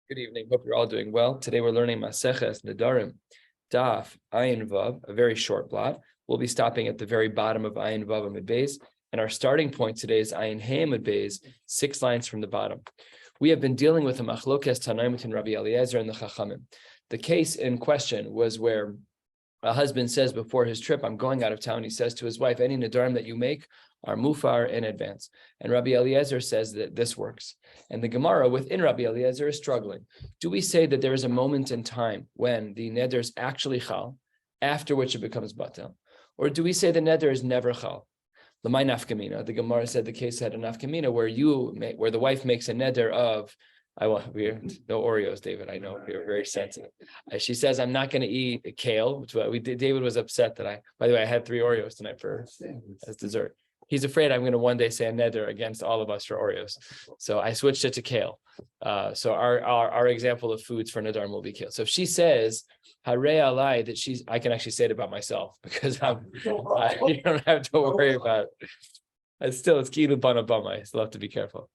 Good evening. Hope you're all doing well. Today we're learning Maseches, Nedarim, Daf, Ayin Vav, a very short blot. We'll be stopping at the very bottom of Ayin Vav Amid Beis, and our starting point today is Ayin Hey Amid Beis, 6 lines from the bottom. We have been dealing with a machlokes Tanaim between Rabbi Eliezer and the Chachamim. The case in question was where a husband says before his trip, I'm going out of town. He says to his wife, any Nedarim that you make are mufar in advance. And Rabbi Eliezer says that this works. And the Gemara within Rabbi Eliezer is struggling. Do we say that there is a moment in time when the neder is actually chal, after which it becomes batel? Or do we say the neder is never chal? L'may nafkamina. The Gemara said the case had a nafkamina where the wife makes a neder of, we're no Oreos, David. I know we're very sensitive. She says, I'm not going to eat kale, which David was upset that by the way, I had 3 Oreos tonight as dessert. He's afraid I'm going to one day say a neder against all of us for Oreos. So I switched it to kale. So our example of foods for Nedarim will be kale. So if she says, Harei alai, that I can actually say it about myself because you don't have to worry about it. It's kilu bana bama. I still have to be careful.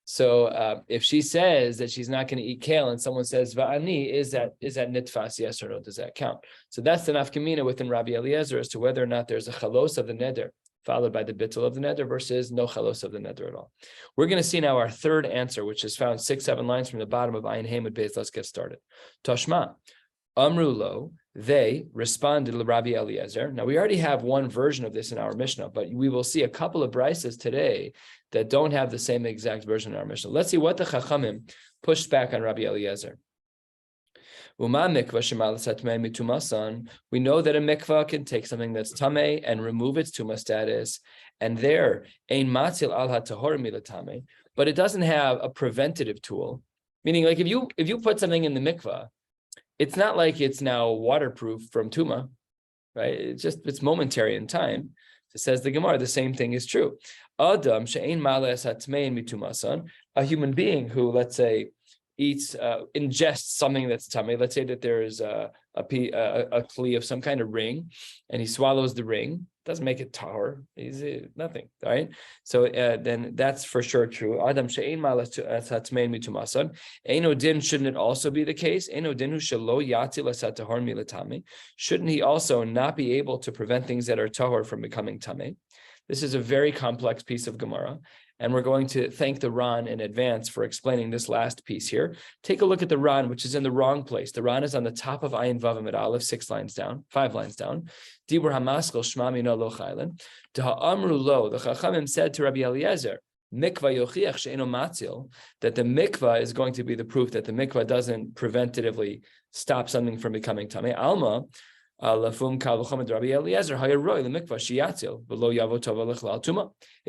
So if she says that she's not going to eat kale and someone says va'ani, is that nitfas, yes or no? Does that count? So that's the nafkamina within Rabbi Eliezer as to whether or not there's a chalos of the neder followed by the bittul of the neder versus no chalos of the neder at all. We're going to see now our third answer, which is found 6-7 lines from the bottom of Ayin Hamid Beis. Let's get started. Toshma, Amru lo, they responded to Rabbi Eliezer. Now we already have one version of this in our Mishnah, but we will see a couple of brises today that don't have the same exact version in our Mishnah. Let's see what the Chachamim pushed back on Rabbi Eliezer. We know that a mikvah can take something that's tameh and remove its tuma status, and there ein matzil al hatahor milatame, but it doesn't have a preventative tool. Meaning, like if you put something in the mikvah, it's not like it's now waterproof from tuma, right? It's momentary in time. It says the Gemara, the same thing is true. Adam she'ein malas hatmein mitumasan, a human being who, let's say, ingests something that's tummy. Let's say that there is a kli of some kind of ring, and he swallows the ring. Doesn't make it tahor. He's nothing, right? So then that's for sure true. Adam she'ein malas hatmein mitumasan. Eino din, shouldn't it also be the case? Eino din hu shelo yati lasatahor milatami. Shouldn't he also not be able to prevent things that are tahor from becoming tameh? This is a very complex piece of Gemara, and we're going to thank the Ran in advance for explaining this last piece here. Take a look at the Ran, which is in the wrong place. The Ran is on the top of Ayin Vav Amid Aleph, 5 lines down. Dibur hamaskel shma mino lo chaylen. Amru lo, the Chachamim said to Rabbi Eliezer, mikvah yochiach she'eno matzil, that the mikvah is going to be the proof that the mikvah doesn't preventatively stop something from becoming tameh. Alma, it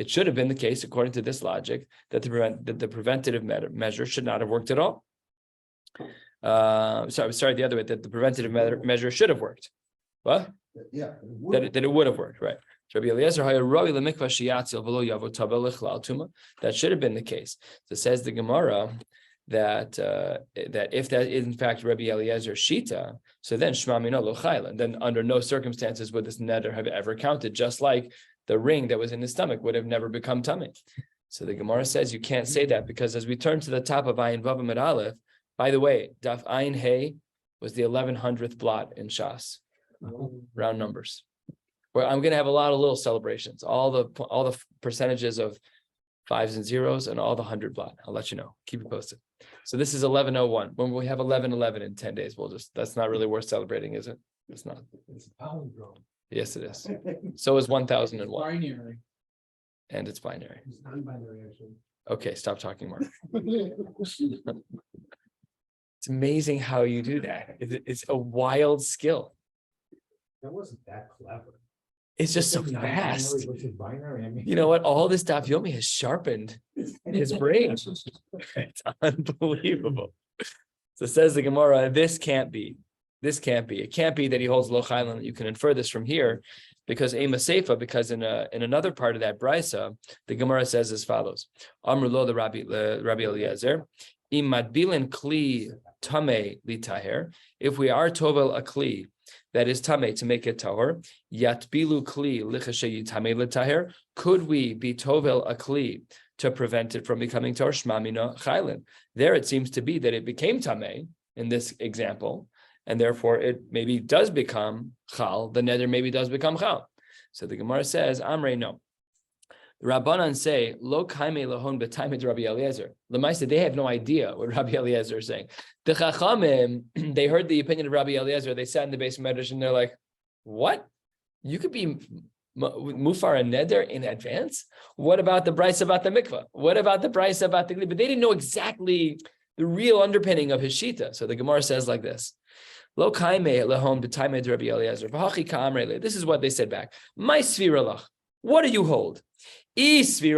should have been the case, according to this logic, that the preventative measure should not have worked at all. Sorry, the other way, that the preventative measure should have worked. What? Yeah, that it would have worked, right? That should have been the case. So says the Gemara that if that is in fact Rabbi Eliezer's shita, so then shma mino lo chayla, then under no circumstances would this neder have ever counted, just like the ring that was in his stomach would have never become tameh. So the Gemara says you can't say that, because as we turn to the top of Ayin Vav Amid Aleph, by the way, Daf Ayin Hey was the 1100th blot in Shas, round numbers. Where I'm going to have a lot of little celebrations, all the percentages of 5s and 0s and all the 100 blot. I'll let you know. Keep it posted. So this is 1101. When we have 1111 in 10 days, that's not really worth celebrating, is it? It's not. It's a palindrome. Yes, it is. So is 1001. It's binary. And it's binary. It's non-binary, actually. Okay, stop talking, Mark. It's amazing how you do that. It's a wild skill. That wasn't that clever. It's just so fast. You know what? All this Daf Yomi has sharpened his brain. It's unbelievable. So says the Gemara, this can't be. It can't be that he holds lo chaylan. You can infer this from here, because because in another part of that brisa, the Gemara says as follows: Amru lo the Rabbi Eliezer, im madbilin kli tameh li taher. If we are tovel a kli that is tameh to make it tahor, yatbilu kli lichashe yitameh l'taher. Could we be tovel a kli to prevent it from becoming tor shmamina chaylin. There it seems to be that it became tamei in this example, and therefore it maybe does become chal. The neder maybe does become chal. So the Gemara says, Amrei, no. The Rabbanan say, Lo kaime lahon b'taimed Rabbi Eliezer. Lemaisa, they have no idea what Rabbi Eliezer is saying. The Chachamim, they heard the opinion of Rabbi Eliezer. They sat in the base of Medrash and they're like, what? You could be mufar and neder in advance? What about the brisa about the mikvah? What about the brisa about the gli? But they didn't know exactly the real underpinning of his shita. So the Gemara says like this. Lo kaime lahon b'taimed Rabbi Eliezer. V'hachi ka'amrele. This is what they said back. My sviralach. What do you hold? If you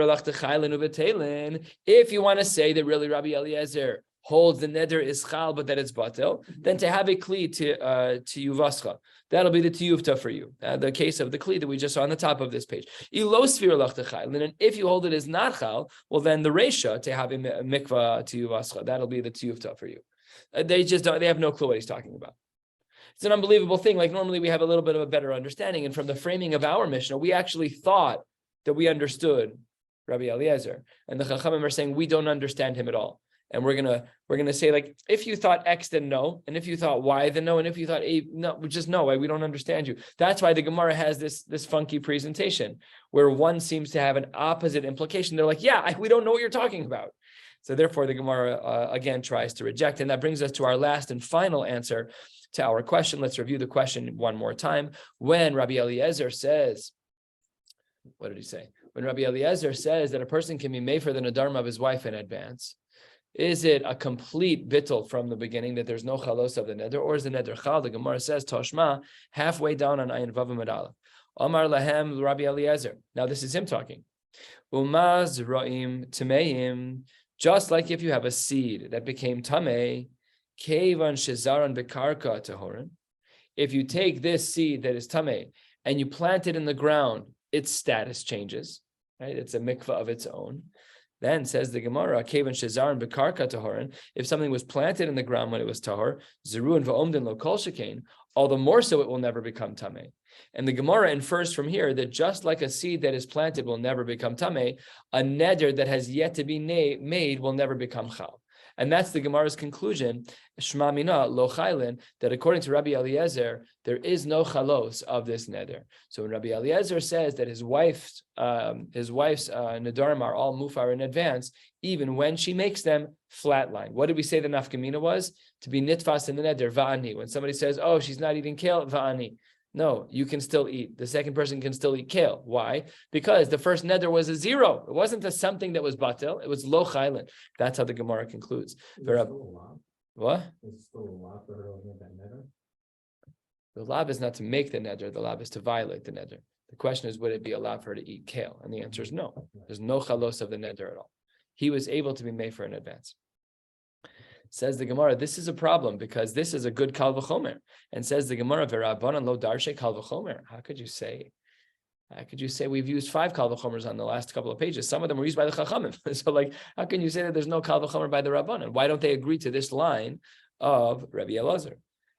want to say that really Rabbi Eliezer holds the neder is chal, but that it's batel, then to have a kli to yuvascha, that'll be the tiyuvta for you. The case of the kli that we just saw on the top of this page. And if you hold it as not chal, well then the resha to have a mikvah to yuvascha, that'll be the tiyuvta for you. They have no clue what he's talking about. It's an unbelievable thing. Like normally we have a little bit of a better understanding, and from the framing of our Mishnah, we actually thought that we understood Rabbi Eliezer, and the Chachamim are saying we don't understand him at all. And we're gonna say, like, if you thought X, then no, and if you thought Y, then no, and if you thought A, no, just no. We don't understand you. That's why the Gemara has this funky presentation where one seems to have an opposite implication. They're like, yeah, we don't know what you're talking about. So therefore, the Gemara again tries to reject, and that brings us to our last and final answer to our question. Let's review the question one more time. When Rabbi Eliezer says, what did he say? When Rabbi Eliezer says that a person can be made for the Nedarim of his wife in advance, is it a complete bittul from the beginning that there's no chalos of the neder, or is the neder chal? The Gemara says, Toshma, halfway down on Ayin Vav Amud Aleph. Omar lahem Rabbi Eliezer. Now this is him talking. Umaz ra'im tameim. Just like if you have a seed that became tamei, kevan shezaran bekarka tahorin. If you take this seed that is tamei and you plant it in the ground, its status changes, right? It's a mikvah of its own. Then says the Gemara, kevan shezaran bekarka tahorin. If something was planted in the ground when it was tahor, zerun va'omdin lo kol shekain, all the more so it will never become tamei. And the Gemara infers from here that just like a seed that is planted will never become tamei, a neder that has yet to be made will never become chal. And that's the Gemara's conclusion, Shma Mina lo chaylin, that according to Rabbi Eliezer, there is no chalos of this neder. So when Rabbi Eliezer says that his wife's nedarim are all mufar in advance, even when she makes them flatline. What did we say the nafkamina was? To be nitfas in the neder, va'ani. When somebody says, oh, she's not eating kale, va'ani. No, you can still eat. The second person can still eat kale. Why? Because the first neder was a zero. It wasn't a something that was batel. It was lo chaylin. That's how the Gemara concludes. What? It's still a lot for her to make that neder. The lab is not to make the neder. The lab is to violate the neder. The question is, would it be allowed for her to eat kale? And the answer is no. There's no chalos of the neder at all. He was able to be made for in advance. Says the Gemara, this is a problem because this is a good kal v'chomer. And says the Gemara, v'rabbanan lo darshe kal v'chomer. How could you say we've used 5 kal v'chomers on the last couple of pages? Some of them were used by the Chachamim. So how can you say that there's no kal v'chomer by the Rabbanan? Why don't they agree to this line of Rabbi Elazar?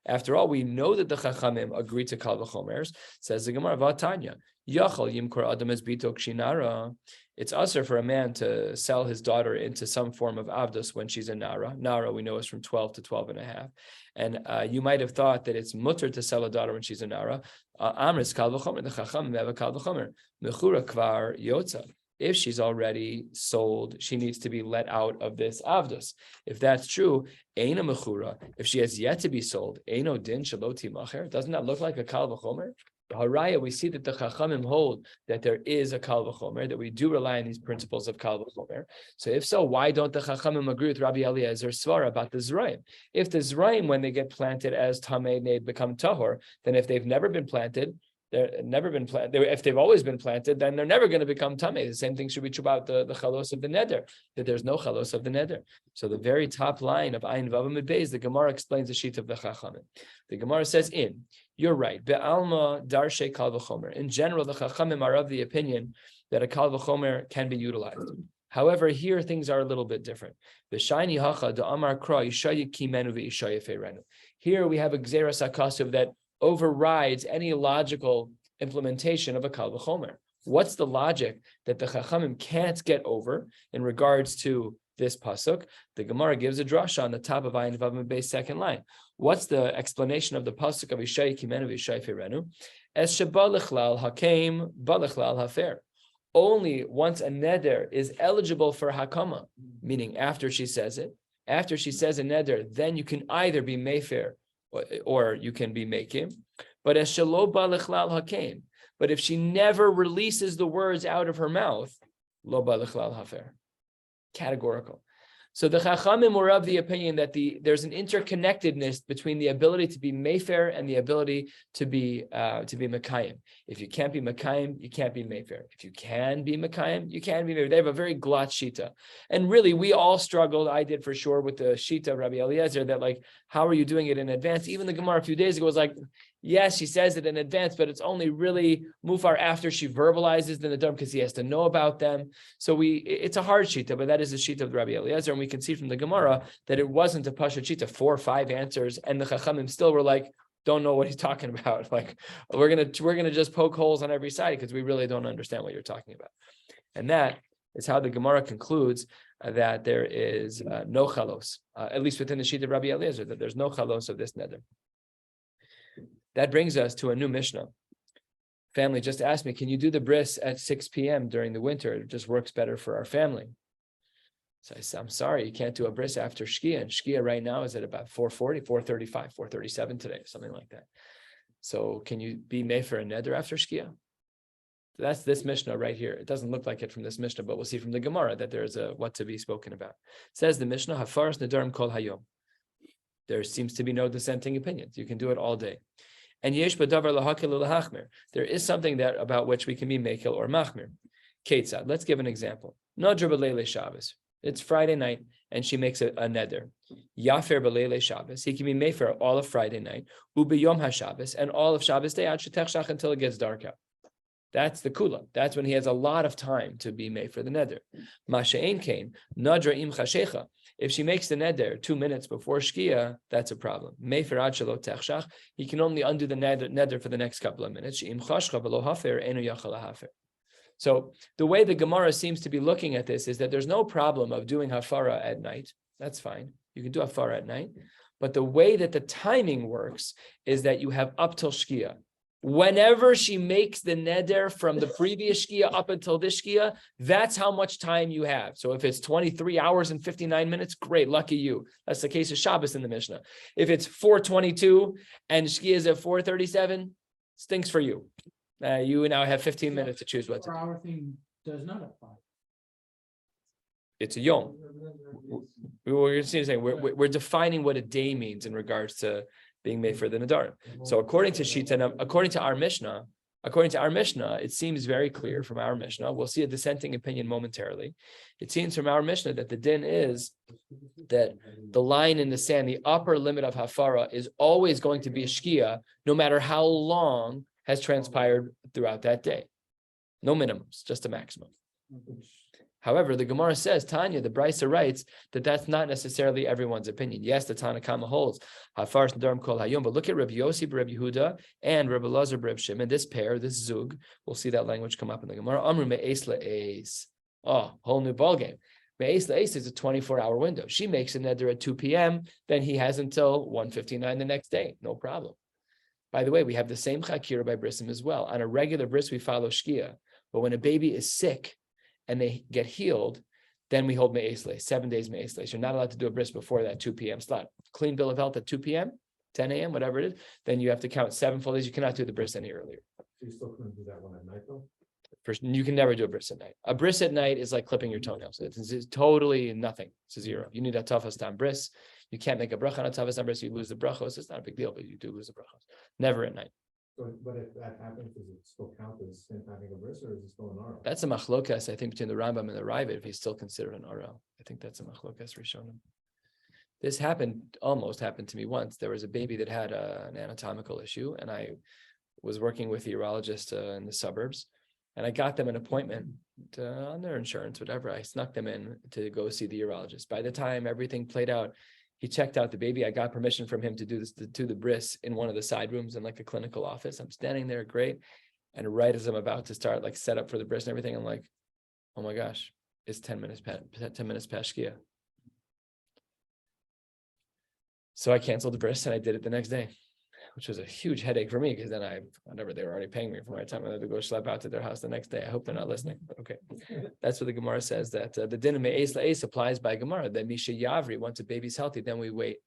After all, we know that the Chachamim agree to kal v'chomers. Says the Gemara, v'atanya, yachal yimkor adam es bito kshinara. It's usher for a man to sell his daughter into some form of avdus when she's a nara. Nara, we know, is from 12 to 12 and a half. And you might have thought that it's mutter to sell a daughter when she's a nara. Amris kal v'chomer, the chacham have a kal v'chomer. Mechura kvar yotza. If she's already sold, she needs to be let out of this avdus. If that's true, eina mechura. If she has yet to be sold, eino din shaloti macher. Doesn't that look like a kal v'chomer? Haraya, we see that the Chachamim hold that there is a kal v'chomer, that we do rely on these principles of kal v'chomer. So if so, why don't the Chachamim agree with Rabbi Eliezer's svara about the Zraim? If the Zraim, when they get planted as tamei, they become tahor, then if they've never been planted, if they've always been planted, then they're never going to become tamei. The same thing should be true about the chalos of the neder, that there's no chalos of the neder. So the very top line of Ayin Vav Amud Beis, the Gemara explains the sheet of the Chachamim. The Gemara says, you're right. Be'alma darshe kal v'chomer. In general, the Chachamim are of the opinion that a kal v'chomer can be utilized. However, here things are a little bit different. B'shayni hacha da'amar kra yishaya kimenu v'yishaya feirenu. Here we have a gzeras hakasuv that overrides any logical implementation of a kal v'chomer. What's the logic that the Chachamim can't get over in regards to this pasuk? The Gemara gives a drasha on the top of Ayin Vav Base second line. What's the explanation of the pasuk of Ishai Kimenu Ishai Firenu? Es shebalichlal hakem balichlal hafer. Only once a neder is eligible for hakama, meaning after she says it, after she says a neder, then you can either be mefer or you can be mekim. But es shelo balichlal hakem. But if she never releases the words out of her mouth, lo balichlal hafer. Categorical. So the Chachamim were of the opinion that there's an interconnectedness between the ability to be mefer and the ability to be mekayim. If you can't be mekayim, you can't be mefer. If you can be mekayim, you can be mefer. They have a very glot shita, and really we all struggled. I did for sure with the shita of Rabbi Eliezer that like, how are you doing it in advance? Even the Gemara a few days ago was like, yes, she says it in advance, but it's only really mufar after she verbalizes the Nedarim because he has to know about them. So it's a hard shita, but that is the shita of Rabbi Eliezer, and we can see from the Gemara that it wasn't a pasha shita, 4 or 5 answers, and the Chachamim still were like, don't know what he's talking about. Like we're gonna just poke holes on every side because we really don't understand what you're talking about. And that is how the Gemara concludes that there is no chalos, at least within the shita of Rabbi Eliezer, that there's no chalos of this neder. That brings us to a new Mishnah. Family just asked me, can you do the bris at 6 p.m. during the winter? It just works better for our family. So I said, I'm sorry, you can't do a bris after Shkia. And Shkia right now is at about 4:40, 4:35, 4:37 today, something like that. So can you be made for a neder after Shkia? So that's this Mishnah right here. It doesn't look like it from this Mishnah, but we'll see from the Gemara that there's a what to be spoken about. It says the Mishnah, Hafaras Nedarim Kol Hayom. There seems to be no dissenting opinions. You can do it all day. And yesh b'davar lahakil ulahachmir. There is something that about which we can be mekel or machmir. Ketzad. Let's give an example. Nadra b'leilei Shabbos. It's Friday night, and she makes a neder. Yafer b'leilei Shabbos. He can be mefer all of Friday night. Ubiyom haShabbos and all of Shabbos day ad shetech until it gets dark out. That's the kula. That's when he has a lot of time to be made for the neder. Masha'ein kain nadra im chashecha. If she makes the neder 2 minutes before Shkia, that's a problem. Mefer ad shelo techshach. He can only undo the neder for the next couple of minutes. She'im chashcha v'lo hafer enu yachal hafer. So the way the Gemara seems to be looking at this is that there's no problem of doing hafara at night. That's fine. You can do hafara at night. But the way that the timing works is that you have up till Shkia. Whenever she makes the neder from the previous Shkia up until this Shkia, that's how much time you have. So if it's 23 hours and 59 minutes, great, lucky you. That's the case of Shabbos in the Mishnah. If it's 4:22 and Shkia is at 4:37, stinks for you. You now have 15 minutes to choose what to do. 4-hour thing does not apply. It's a yom. We're defining what a day means in regards to being made for the Nedarim. So according to our Mishnah, it seems very clear from our Mishnah. We'll see a dissenting opinion momentarily. It seems from our Mishnah that the din is that the line in the sand, the upper limit of hafara, is always going to be a shkia, no matter how long has transpired throughout that day. No minimums, just a maximum. However, the Gemara says, Tanya, the Brisa writes that that's not necessarily everyone's opinion. Yes, the Tanna Kama holds Hafaras Nedarim Kol Hayom, but look at Rabbi Yossi, Rabbi Yehuda, and Rabbi Lazar, Rabbi Shimon. This pair, this zug, we'll see that language come up in the Gemara. Amru me'es la'es. Oh, whole new ballgame. Me'es la'es is a 24-hour window. She makes a neder at 2 p.m., then he has until 1:59 the next day. No problem. By the way, we have the same chakira by brisim as well. On a regular bris, we follow shkia. But when a baby is sick and they get healed, then we hold me'es leis, 7 days me'es leis. You're not allowed to do a bris before that 2 p.m. slot. Clean bill of health at 2 p.m., 10 a.m., whatever it is, then you have to count 7 full days. You cannot do the bris any earlier. So you still couldn't do that one at night though? You can never do a bris at night. A bris at night is like clipping your toenails. It's totally nothing. It's a zero. You need a tafas tam bris. You can't make a bracha on a tafas tam bris. You lose the brachos. It's not a big deal, but you do lose the brachos. Never at night. But if that happens, does it still count as him having a bris, or is it still an oral? That's a machlokas, I think, between the Rambam and the Ravid, if he's still considered an oral. I think that's a machlokas rishonim. This almost happened to me once. There was a baby that had an anatomical issue, and I was working with the urologist in the suburbs, and I got them an appointment on their insurance, whatever. I snuck them in to go see the urologist. By the time everything played out, he checked out the baby. I got permission from him to do the bris in one of the side rooms in like a clinical office. I'm standing there, great. And right as I'm about to start, like set up for the bris and everything, I'm like, oh my gosh, it's 10 minutes past Shkia. So I canceled the bris and I did it the next day, which was a huge headache for me because then they were already paying me for my time. I had to go schlep out to their house the next day. I hope they're not listening, but okay. That's what the Gemara says, that the din of me'es la'es applies by Gemara, that Misha Yavri, once a baby's healthy, then we wait.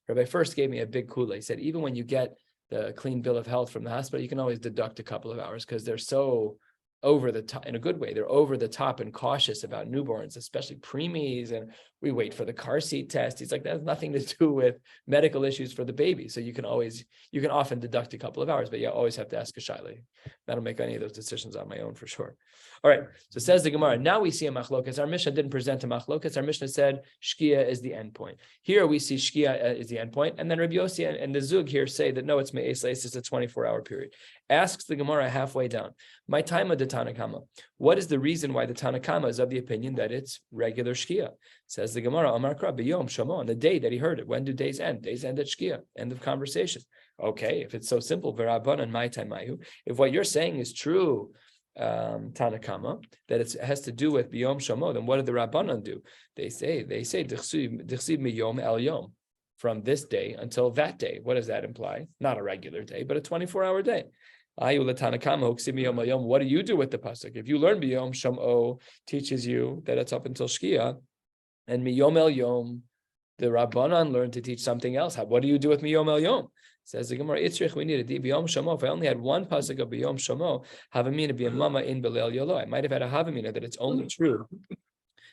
Rabbi first gave me a big kula. He said, even when you get the clean bill of health from the hospital, you can always deduct a couple of hours because they're so over the top, in a good way, they're over the top and cautious about newborns, especially preemies, and we wait for the car seat test. He's like, that has nothing to do with medical issues for the baby. So you can often deduct a couple of hours, but you always have to ask a shaila. I don't make any of those decisions on my own for sure. All right, so says the Gemara, now we see a machlokas. Our Mishnah didn't present a machlokas. Our Mishnah said shkia is the end point. Here we see shkia is the end point, and then Rabbi Yossi and the Zug here say that no, it's me'es la'es, it's a 24-hour period. Asks the Gemara halfway down, my time of the Tanakama. What is the reason why the Tanakama is of the opinion that it's regular shkia? Says the Gemara, Amar Kra b'yom shamo, on the day that he heard it. When do days end? Days end at shkia. End of conversation. Okay, if it's so simple, v'rabbanan my time mayu. If what you're saying is true, Tanakama, that it has to do with biyom shamo, then what did the Rabbanan do? They say dichsiv miyom el yom, from this day until that day. What does that imply? Not a regular day, but a 24-hour day. What do you do with the pasuk? If you learn biyom shamo teaches you that it's up until shkia, and miyom el yom, the Rabbanan learned to teach something else. What do you do with miyom el yom? Says the Gemara, Itzrich, we need a biyom shamo. If I only had one pasuk of biyom shamo, havamina b'yamama in belel yolo. I might have had a havamina that it's only true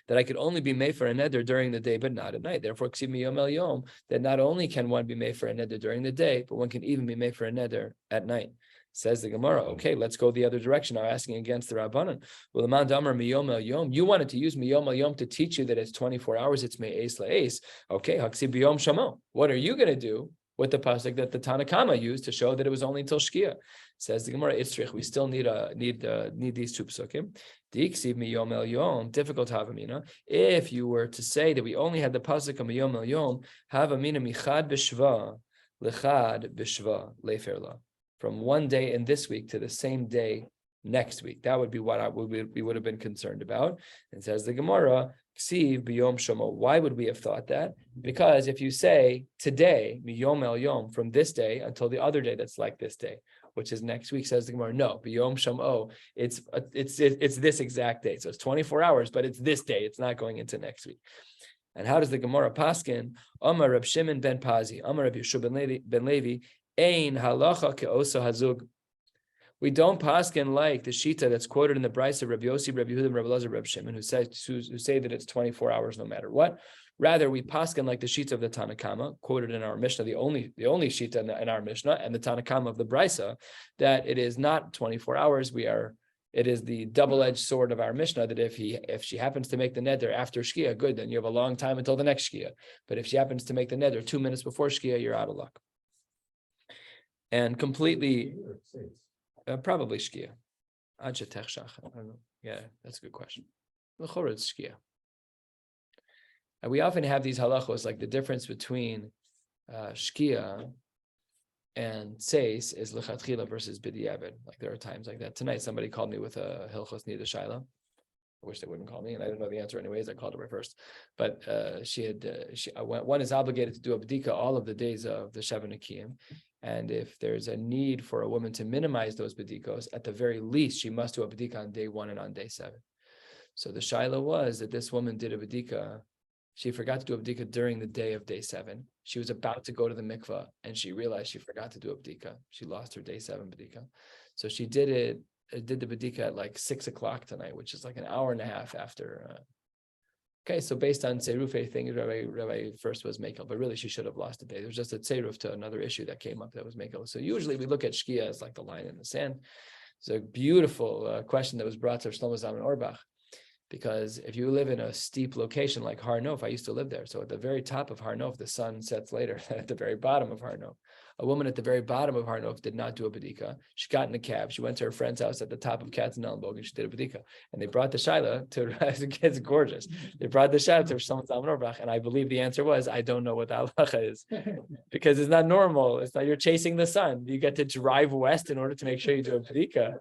that I could only be made for a neder during the day, but not at night. Therefore, ksiv miyom el yom, that not only can one be made for a neder during the day, but one can even be made for a neder at night. Says the Gemara, okay, let's go the other direction. Now asking against the Rabbanan. Well, the man damar miyom el yom. You wanted to use miyom el yom to teach you that it's 24 hours. It's me'es la'es. Okay, haksiv biyom shamo. What are you going to do with the pasuk that the Tanakama used to show that it was only until shkia? Says the Gemara, Itzrich, we still need these two pasukim. Diksiv miyom el yom, difficult havamina. If you were to say that we only had the pasuk of miyom el yom, havamina michad b'shva lechad b'shva leferla. From one day in this week to the same day next week. That would be what we would have been concerned about. And says the Gemara, Ksiv b'yom shamo. Why would we have thought that? Because if you say today, miyom el yom, from this day until the other day that's like this day, which is next week, says the Gemara, no, b'yom shamo, it's this exact day. So it's 24 hours, but it's this day. It's not going into next week. And how does the Gemara paskin? Amar Reb Shimon ben Pazi, Amar Reb Yeshua ben Levi, Ein halacha ke'osa hazug. We don't paskin like the shita that's quoted in the Brisa of Rabbi Yossi, Rabbi Yehuda, Rabbi Elazar, Rabbi Shimon, who say that it's 24 hours no matter what. Rather, we paskin like the shita of the Tanakama, quoted in our Mishnah, the only shita in our Mishnah, and the Tanakama of the Brisa, that it is not 24 hours. It is the double-edged sword of our Mishnah that if she happens to make the neder after Shkia, good, then you have a long time until the next Shkia. But if she happens to make the neder 2 minutes before Shkia, you're out of luck. And completely, probably Shkia. I don't know. Yeah, that's a good question. L'chora it's Shkia. And we often have these halachos, like the difference between Shkia and Seis is lechatchila versus b'diavad. Like there are times like that. Tonight, somebody called me with a hilchos nida shaila. I wish they wouldn't call me, and I didn't know the answer anyways. I called her first, but one is obligated to do a b'dika all of the days of the Sheva Nekiyim, and if there's a need for a woman to minimize those b'dikos, at the very least, she must do a b'dika on day 1 and on day 7. So the shaila was that this woman did a b'dika. She forgot to do a b'dika during the day of day 7. She was about to go to the mikvah, and she realized she forgot to do a b'dika. She lost her day 7 b'dika, so she did the b'dika at like 6 o'clock tonight, which is like an hour and a half after. Okay, so based on Tzeiruf thing, Rabbi first was Mekel, but really she should have lost a day. There was just a Tzeiruf to another issue that came up that was Mekel. So usually we look at Shkia as like the line in the sand. It's a beautiful question that was brought to Shlomo Zalman Auerbach. Because if you live in a steep location like Har Nof, I used to live there. So at the very top of Har Nof, the sun sets later than at the very bottom of Har Nof. A woman at the very bottom of Har Nof did not do a bedika. She got in a cab. She went to her friend's house at the top of Katzenelnbogen and she did a bedika. And they brought the shaila to, it's gorgeous. They brought the shaila to Shlomo Zalman Auerbach, and I believe the answer was, I don't know what the halacha is. Because it's not normal. It's not, you're chasing the sun. You get to drive west in order to make sure you do a bedika.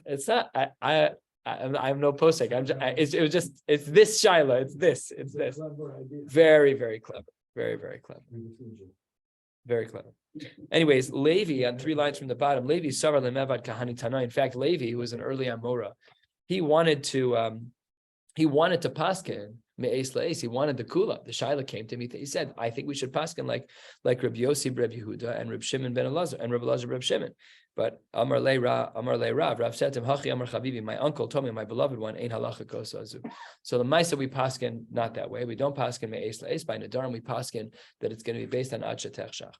It's not, I have no posek. It's this shaila. It's this. Very, very clever. Very, very clever. Very clever. Anyways, Levi on 3 lines from the bottom. Levi Savar Lemevad Kahani Tana. In fact, Levi, who was an early Amora, he wanted to paskin me'es la'es. He wanted the kula. The shaila came to me. He said, "I think we should paskin like Rabbi Yossi, Rabbi Yehuda, and Rabbi Shimon ben Elazar, and Rabbi Elazar, Rabbi Shimon." But Amar le Rav said to him, "Hachi Amar Chavivi, my uncle told me, my beloved one, ain't halacha kosazu." So the Maisa we paskin not that way. We don't paskin me'es la'es by Nedarim. We paskin that it's going to be based on ad shetechshach.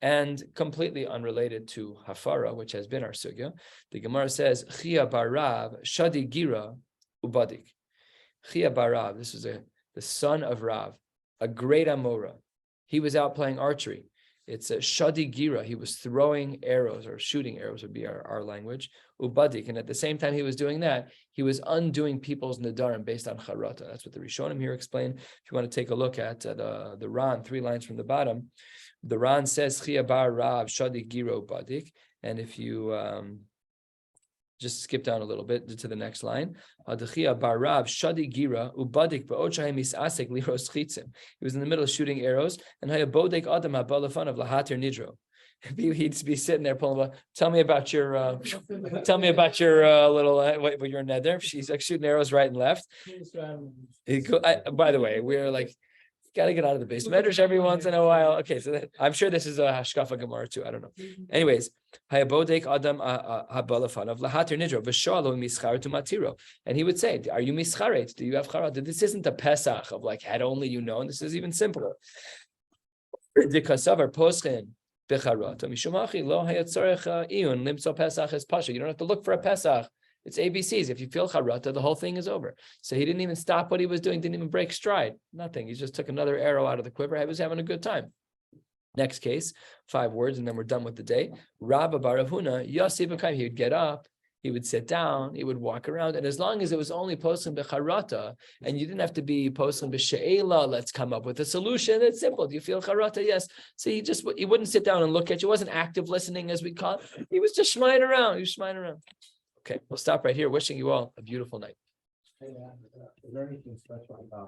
And completely unrelated to Hafara, which has been our sugya, the Gemara says, Chia barav shadi gira ubadik. Chia barav, this is the son of Rav, a great Amora. He was out playing archery. It's a shadi gira. He was throwing arrows, or shooting arrows would be our language, ubadik. And at the same time he was doing that, he was undoing people's nedarim based on charata. That's what the Rishonim here explain. If you want to take a look at the Ran, 3 lines from the bottom, the Ran says Chia bar Rav shadi gira ubadik. And if you just skip down a little bit to the next line. He was in the middle of shooting arrows, and he'd be sitting there pulling. Tell me about your little your neder. She's like shooting arrows right and left. By the way, we're like, got to get out of the base medrash every once in a while. Okay, so I'm sure this is a hashkafa gemara too. I don't know. Anyways, hayabodek adam habalafanav lahatir nidro v'shalu mischar to matiro, and he would say, "Are you mischaret? Do you have charat? This isn't a pesach of like had only you known. This is even simpler." Dikasavar poschen becharot mishumachi lo hayatzarech iyun limso pesach es pasha. You don't have to look for a pesach. It's ABCs. If you feel charata, the whole thing is over. So he didn't even stop what he was doing, didn't even break stride. Nothing. He just took another arrow out of the quiver. He was having a good time. Next case, 5 words, and then we're done with the day. Rabba Baravuna, Yossi B'Kaim. He would get up, he would sit down, he would walk around, and as long as it was only posting b'charata, and you didn't have to be posting b'she'ela, let's come up with a solution. It's simple. Do you feel charata? Yes. So he wouldn't sit down and look at you. It wasn't active listening, as we call it. He was just shmying around. He was shmying around. Okay, we'll stop right here. Wishing you all a beautiful night. Is there anything special about